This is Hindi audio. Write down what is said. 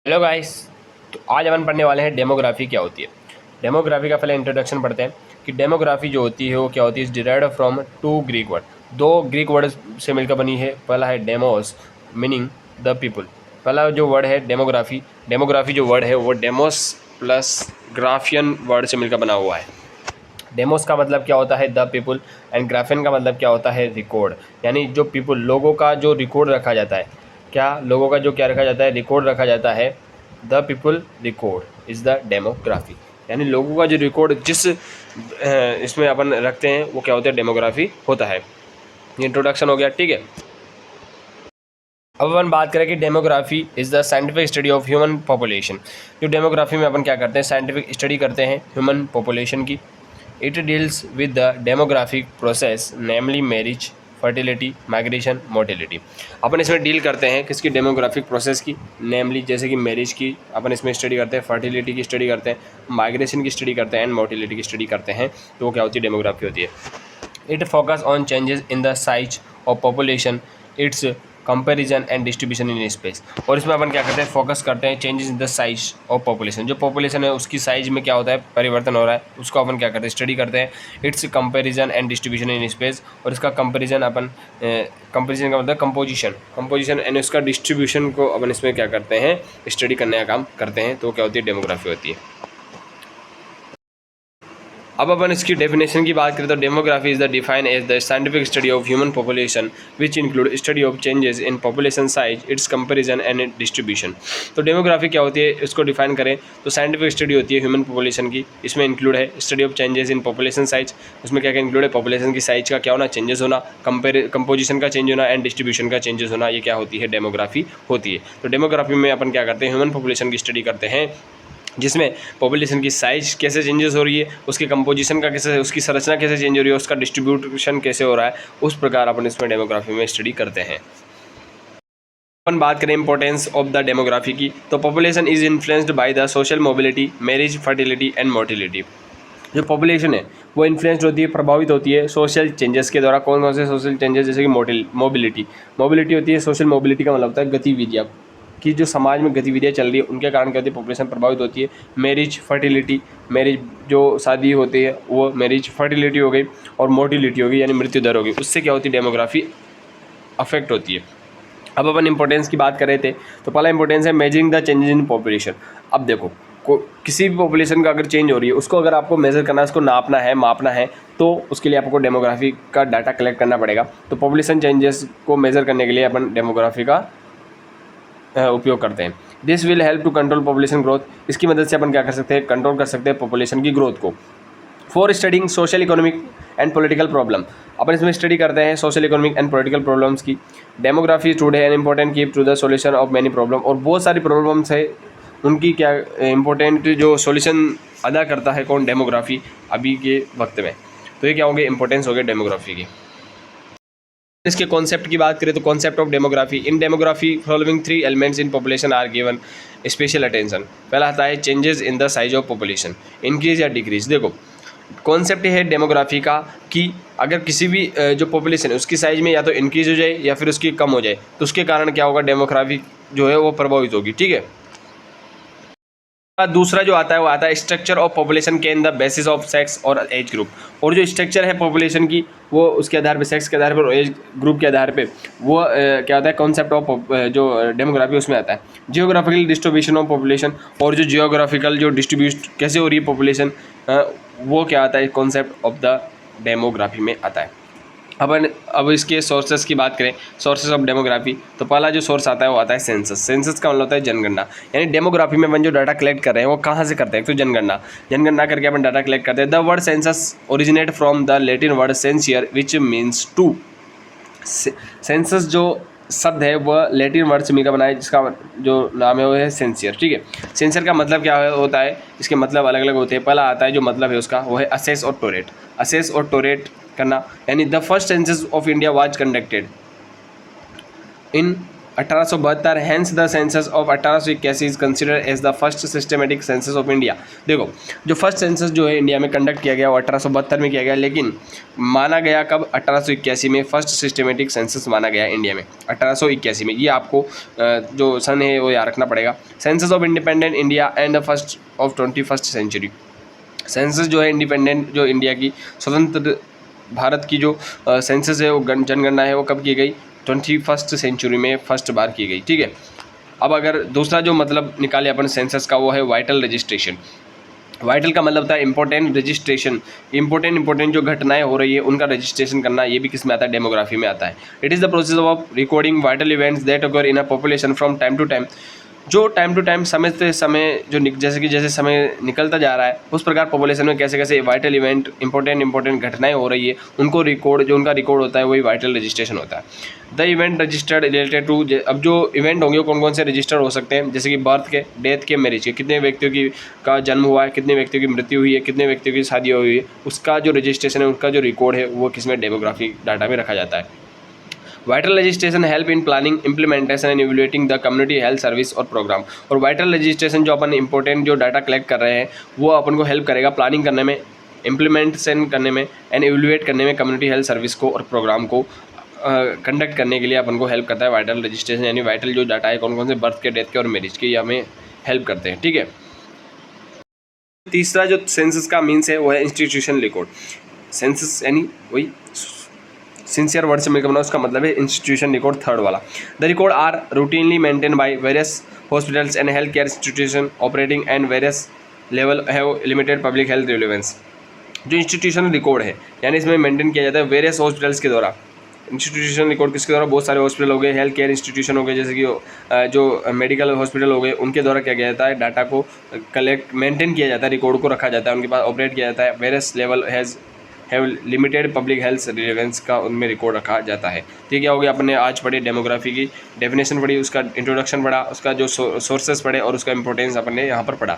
Hello guys. तो आज अपन पढ़ने वाले हैं डेमोग्राफी क्या होती है। डेमोग्राफी का पहले इंट्रोडक्शन पढ़ते हैं कि डेमोग्राफी जो होती है वो क्या होती है। Is derived from two Greek word, दो ग्रीक वर्ड से मिलकर बनी है। पहला है डेमोस मीनिंग द पीपल। पहला जो वर्ड है डेमोग्राफी, डेमोग्राफी जो वर्ड है वो डेमोस प्लस ग्राफियन वर्ड से मिलकर बना हुआ है। डेमोस का मतलब क्या होता है द पीपल, एंड ग्राफियन का मतलब क्या होता है रिकॉर्ड, यानी जो पीपल लोगों का जो रिकॉर्ड रखा जाता है। क्या लोगों का जो क्या रखा जाता है, रिकॉर्ड रखा जाता है। The people record is the demography, यानी लोगों का जो रिकॉर्ड जिस इसमें अपन रखते हैं वो क्या होता है, डेमोग्राफी होता है। ये इंट्रोडक्शन हो गया, ठीक है। अब अपन बात करें कि demography is the scientific study of human population. जो डेमोग्राफी में अपन क्या करते हैं, साइंटिफिक स्टडी करते हैं ह्यूमन पॉपुलेशन की। It deals with the demographic process namely marriage, fertility, migration, mortality. अपन इसमें डील करते हैं किसकी, डेमोग्राफिक प्रोसेस की, नेमली जैसे कि मैरिज की अपन इसमें स्टडी करते हैं, फर्टिलिटी की स्टडी करते हैं, माइग्रेशन की स्टडी करते हैं, एंड मोटिलिटी की स्टडी करते हैं। तो वो क्या होती है, डेमोग्राफी होती है। It focus on changes in the size of population, it's comparison and distribution in space. और इसमें अपन क्या करते हैं, फोकस करते हैं changes in the size of population. जो पॉपुलेशन है उसकी साइज में क्या होता है, परिवर्तन हो रहा है, उसको अपन क्या करते हैं, स्टडी करते हैं। It's comparison and distribution in space, और इसका कंपैरिजन अपन कंपैरिजन का मतलब कंपोजिशन एंड उसका डिस्ट्रीब्यूशन को अपन इसमें क्या करते हैं, स्टडी करने का काम करते हैं। तो क्या होती है, डेमोग्राफी होती है। अब अपन इसकी डेफिनेशन की बात करें तो demography is the define as the scientific study of human population which include study of changes in population size, its comparison and distribution. तो डेमोग्राफी क्या होती है, इसको डिफाइन करें तो साइंटिफिक स्टडी होती है ह्यूमन पॉपुलेशन की। इसमें इंक्लूड है study of changes in population size, उसमें क्या क्या इंक्लूड है, पॉपुलेशन की साइज का क्या होना, चेंजेस होना, कंपोजिशन का चेंज होना, एंड डिस्ट्रीब्यूशन का चेंजेस होना। ये क्या होती है, डेमोग्राफी होती है। तो डेमोग्राफी में अपन क्या करते हैं, ह्यूमन पॉपुलेशन की स्टडी करते हैं, जिसमें पॉपुलेशन की साइज कैसे चेंजेस हो रही है, उसके कंपोजिशन का कैसे, उसकी संरचना कैसे चेंज हो रही है, उसका डिस्ट्रीब्यूशन कैसे हो रहा है, उस प्रकार अपन इसमें डेमोग्राफी में स्टडी करते हैं। अपन बात करें इंपॉर्टेंस ऑफ द डेमोग्राफी की, तो population is influenced by the social mobility, marriage, fertility and motility. जो पॉपुलेशन है वो इन्फ्लुएंस्ड होती है, प्रभावित होती है सोशल चेंजेस के द्वारा। कौन कौन से सोशल चेंजेस, जैसे कि मोबिलिटी होती है। सोशल मोबिलिटी का मतलब होता है गतिविधियाँ, कि जो समाज में गतिविधियाँ चल रही है उनके कारण क्या होती है, पॉपुलेशन प्रभावित होती है। मैरिज, फर्टिलिटी, मैरिज जो शादी होती है वो मैरिज, फर्टिलिटी हो गई, और मोटिलिटी हो गई यानी मृत्यु दर हो गई, उससे क्या होती है, डेमोग्राफी अफेक्ट होती है। अब अपन इंपॉर्टेंस की बात कर रहे थे, तो पहला इंपॉर्टेंस है measuring the changes in population. अब देखो किसी भी पॉपुलेशन का अगर चेंज हो रही है उसको अगर आपको मेज़र करना है, उसको नापना है, मापना है, तो उसके लिए आपको डेमोग्राफी का डाटा कलेक्ट करना पड़ेगा। तो पॉपुलेशन चेंजेस को मेज़र करने के लिए अपन डेमोग्राफी का उपयोग करते हैं। This will help to control population growth. इसकी मदद से अपन क्या कर सकते हैं, कंट्रोल कर सकते हैं पॉपुलेशन की ग्रोथ को। For studying social economic and political problem, अपन इसमें स्टडी करते हैं social economic and political problems की। Demography today an important key to the solution of many problem, और बहुत सारी प्रॉब्लम्स है उनकी क्या इंपॉर्टेंट जो सॉल्यूशन अदा करता है कौन, डेमोग्राफी अभी के वक्त में। तो ये क्या होंगे, इंपॉर्टेंस हो गए डेमोग्राफी की। इसके कॉन्सेप्ट की बात करें तो concept of demography, in demography following 3 elements in population are given special attention. पहला आता है changes in the size of population, increase या डिक्रीज। देखो कॉन्सेप्ट है डेमोग्राफी का कि अगर किसी भी जो पॉपुलेशन है उसकी साइज में या तो इंक्रीज हो जाए या फिर उसकी कम हो जाए, तो उसके कारण क्या होगा, डेमोग्राफी जो है वो प्रभावित होगी, ठीक है। दूसरा जो आता है वो आता है स्ट्रक्चर ऑफ पॉपुलेशन के in the basis of sex और एज ग्रुप। और जो स्ट्रक्चर है पॉपुलेशन की वो उसके आधार पे, सेक्स के आधार पर, एज ग्रुप के आधार पे वो क्या होता है, कॉन्सेप्ट ऑफ जो डेमोग्राफी उसमें आता है। जियोग्राफिकल डिस्ट्रीब्यूशन ऑफ पॉपुलेशन, और जो जियोग्राफिकल जो डिस्ट्रीब्यूट कैसे हो रही है पॉपुलेशन, वो क्या आता है, कॉन्सेप्ट ऑफ द डेमोग्राफी में आता है। अब इसके सोर्सेस की बात करें, सोर्सेस ऑफ डेमोग्राफी, तो पहला जो सोर्स आता है वो आता है सेंसस। सेंसस का मतलब होता है जनगणना, यानी डेमोग्राफी में अपन जो डाटा कलेक्ट कर रहे हैं वो कहाँ से करते हैं, तो जनगणना करके अपन डाटा कलेक्ट करते हैं। The word census originate from the Latin word censere which means to. Census जो शब्द है वह लैटिन वर्ड से मिलकर बना है, जिसका जो नाम है वो है सेंसियर, ठीक है। सेंसर का मतलब क्या होता है, इसके मतलब अलग अलग होते हैं। पहला आता है जो मतलब है उसका वो है असेस और टोरेट। असेस और टोरेट करना, यानी the first census of India was conducted in 1872 hence the census of 1881 is considered as the first systematic census of India. देखो जो फर्स्ट सेंसस जो है इंडिया में कंडक्ट किया गया वो 1872 में किया गया, लेकिन माना गया कब? 1881 में फर्स्ट सिस्टमेटिक सेंसस माना गया इंडिया में 1881 में। ये आपको जो सन है वो याद रखना पड़ेगा। Census of independent India and the first of 21st century. Census जो है इंडिपेंडेंट जो इंडिया की स्वतंत्र भारत की जो सेंसस है वो जनगणना है वो कब की गई? 21st सेंचुरी में फर्स्ट बार की गई। ठीक है, अब अगर दूसरा जो मतलब निकाले अपन सेंसस का वो है वाइटल रजिस्ट्रेशन। वाइटल का मतलब था इंपॉर्टेंट रजिस्ट्रेशन, इंपॉर्टेंट जो घटनाएं हो रही है उनका रजिस्ट्रेशन करना। ये भी किस में आता है? डेमोग्राफी में आता है। It is the process of recording vital events that occur in a population from time to time. जो टाइम टू टाइम समय से समय जो जैसे समय निकलता जा रहा है उस प्रकार पॉपुलेशन में कैसे कैसे वाइटल इवेंट इंपॉर्टेंट घटनाएं हो रही है उनको रिकॉर्ड, जो उनका रिकॉर्ड होता है वही वाइटल रजिस्ट्रेशन होता है। The event registered related to, अब जो इवेंट होंगे कौन कौन से रजिस्टर हो सकते हैं? जैसे कि बर्थ के, डेथ के, मैरिज के, कितने व्यक्तियों की का जन्म हुआ है, कितने व्यक्तियों की मृत्यु हुई है, कितने व्यक्तियों की शादी हुई है, उसका जो रजिस्ट्रेशन है उसका जो रिकॉर्ड है वो किसमें? डेमोग्राफिक डाटा में रखा जाता है। Vital registration help in planning, implementation and evaluating the community health service और प्रोग्राम। और वाइटल रजिस्ट्रेशन जो अपन इंपॉर्टेंट जो डाटा कलेक्ट कर रहे हैं वो अपन को हेल्प करेगा प्लानिंग करने में, इम्प्लीमेंटेशन करने में एंड इवैल्यूएट करने में, कम्युनिटी हेल्थ सर्विस को और प्रोग्राम को कंडक्ट करने के लिए अपन को हेल्प करता है वाइटल रजिस्ट्रेशन। यानी वाइटल जो डाटा है कौन कौन से बर्थ के, डेथ के और मैरिज के, ये हमें हेल्प करते हैं। ठीक है, तीसरा जो सेंसस का मीन्स है वो है इंस्टीट्यूशन रिकॉर्ड। सेंसस यानी वही सिंसियर वर्ड से मिलकर बना, उसका मतलब है इंस्टीट्यूशन रिकॉर्ड, थर्ड वाला। The record are routinely maintain by various hospitals and health care institution operating and various level have limited public health relevance. जो इंस्टीट्यूशन रिकॉर्ड है यानी इसमें मेंटेन किया जाता है वेरियस हॉस्पिटल्स के द्वारा। इंस्टीट्यूशन रिकॉर्ड किसके द्वारा? बहुत सारे हॉस्पिटल हो गए, हेल्थ केयर इंस्टीट्यूशन हो गए, जैसे कि जो मेडिकल हॉस्पिटल हो गए, उनके द्वारा क्या किया जाता है? डाटा को कलेक्ट, मेंटेन किया जाता है, रिकॉर्ड को रखा जाता है, उनके पास ऑपरेट किया जाता है। Various level have limited public health relevance का उनमें रिकॉर्ड रखा जाता है। तो क्या हो गया? अपने आज पढ़े डेमोग्राफी की डेफिनेशन पढ़ी, उसका इंट्रोडक्शन पढ़ा, उसका जो सोर्सेस पढ़े और उसका इंपॉर्टेंस अपन ने यहाँ पर पढ़ा।